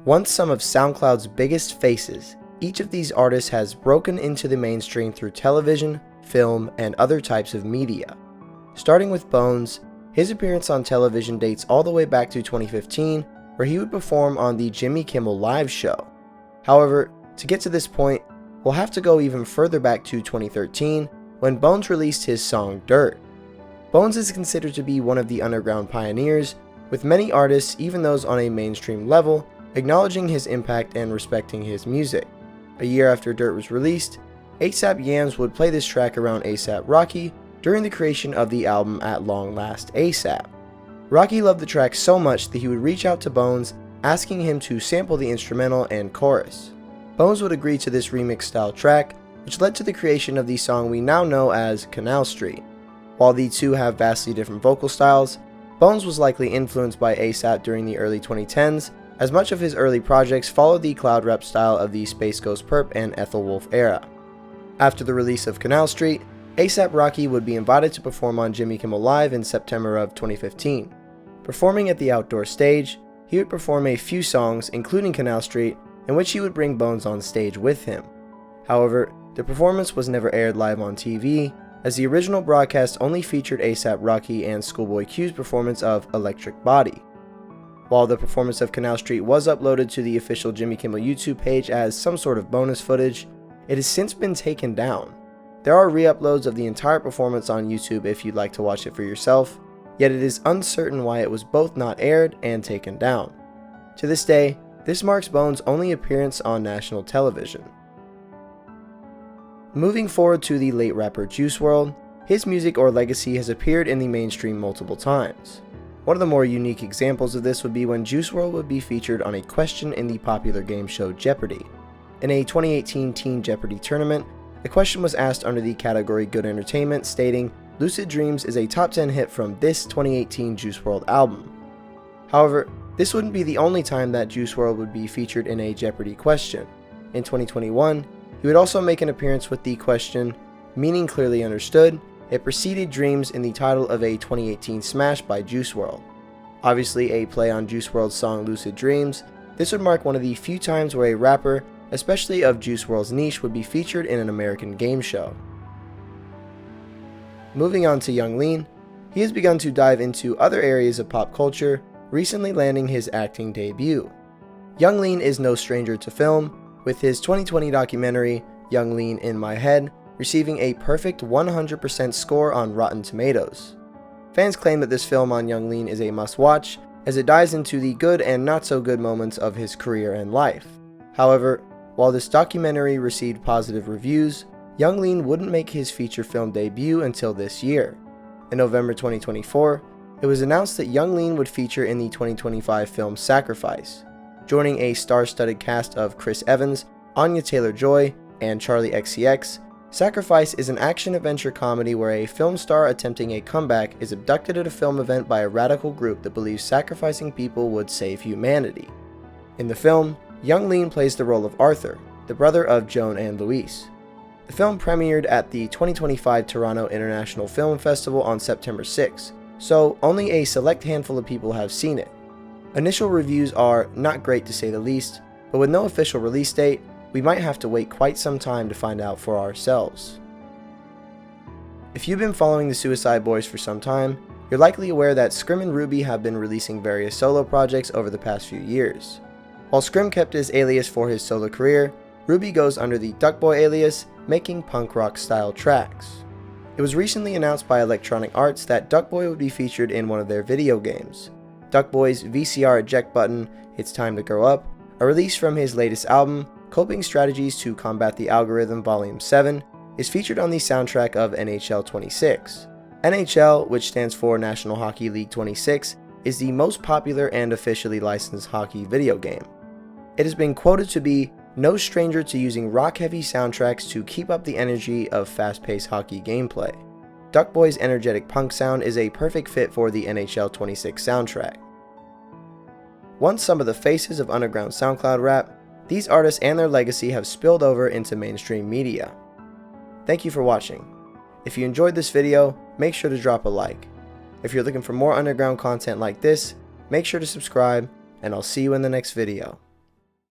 Once some of SoundCloud's biggest faces, each of these artists has broken into the mainstream through television, film, and other types of media. Starting with Bones, his appearance on television dates all the way back to 2015, where he would perform on the Jimmy Kimmel Live show. However, to get to this point, we'll have to go even further back to 2013, when Bones released his song Dirt. Bones is considered to be one of the underground pioneers, with many artists, even those on a mainstream level, acknowledging his impact and respecting his music. A year after Dirt was released, ASAP Yams would play this track around ASAP Rocky during the creation of the album At Long Last ASAP. Rocky loved the track so much that he would reach out to Bones, asking him to sample the instrumental and chorus. Bones would agree to this remix style track, which led to the creation of the song we now know as Canal Street. While the two have vastly different vocal styles, Bones was likely influenced by ASAP during the early 2010s, as much of his early projects followed the cloud rap style of the Space Ghost Perp and Ethel Wolf era. After the release of Canal Street, ASAP Rocky would be invited to perform on Jimmy Kimmel Live in September of 2015. Performing at the outdoor stage, he would perform a few songs, including Canal Street, in which he would bring Bones on stage with him. However, the performance was never aired live on TV, as the original broadcast only featured ASAP Rocky and Schoolboy Q's performance of Electric Body. While the performance of Canal Street was uploaded to the official Jimmy Kimmel YouTube page as some sort of bonus footage, it has since been taken down. There are re-uploads of the entire performance on YouTube if you'd like to watch it for yourself, yet it is uncertain why it was both not aired and taken down. To this day, this marks Bones' only appearance on national television. Moving forward to the late rapper Juice WRLD, his music or legacy has appeared in the mainstream multiple times. One of the more unique examples of this would be when Juice WRLD would be featured on a question in the popular game show Jeopardy. In a 2018 Teen Jeopardy tournament, the question was asked under the category Good Entertainment, stating, "Lucid Dreams is a top 10 hit from this 2018 Juice WRLD album." However, this wouldn't be the only time that Juice WRLD would be featured in a Jeopardy question. In 2021, he would also make an appearance with the question, "Meaning Clearly Understood," it preceded Dreams in the title of a 2018 smash by Juice WRLD. Obviously a play on Juice WRLD's song Lucid Dreams, this would mark one of the few times where a rapper, especially of Juice WRLD's niche, would be featured in an American game show. Moving on to Young Lean, he has begun to dive into other areas of pop culture, recently landing his acting debut. Young Lean is no stranger to film, with his 2020 documentary, Young Lean in My Head, receiving a perfect 100% score on Rotten Tomatoes. Fans claim that this film on Young Lean is a must-watch, as it dives into the good and not so good moments of his career and life. However, while this documentary received positive reviews, Young Lean wouldn't make his feature film debut until this year. In November 2024, it was announced that Young Lean would feature in the 2025 film Sacrifice. Joining a star-studded cast of Chris Evans, Anya Taylor-Joy, and Charlie XCX, Sacrifice is an action-adventure comedy where a film star attempting a comeback is abducted at a film event by a radical group that believes sacrificing people would save humanity. In the film, Young Lean plays the role of Arthur, the brother of Joan and Luis. The film premiered at the 2025 Toronto International Film Festival on September 6, so only a select handful of people have seen it. Initial reviews are not great to say the least, but with no official release date, we might have to wait quite some time to find out for ourselves. If you've been following the Suicide Boys for some time, you're likely aware that Scrim and Ruby have been releasing various solo projects over the past few years. While Scrim kept his alias for his solo career, Ruby goes under the Duckboy alias, making punk rock style tracks. It was recently announced by Electronic Arts that Duckboy would be featured in one of their video games. Duckboy's VCR eject button, It's Time to Grow Up, a release from his latest album, Coping Strategies to Combat the Algorithm Volume 7, is featured on the soundtrack of NHL 26. NHL, which stands for National Hockey League 26, is the most popular and officially licensed hockey video game. It has been quoted to be no stranger to using rock-heavy soundtracks to keep up the energy of fast-paced hockey gameplay. Duckboy's energetic punk sound is a perfect fit for the NHL 26 soundtrack. Once some of the faces of underground SoundCloud rap, these artists and their legacy have spilled over into mainstream media. Thank you for watching. If you enjoyed this video, make sure to drop a like. If you're looking for more underground content like this, make sure to subscribe, and I'll see you in the next video.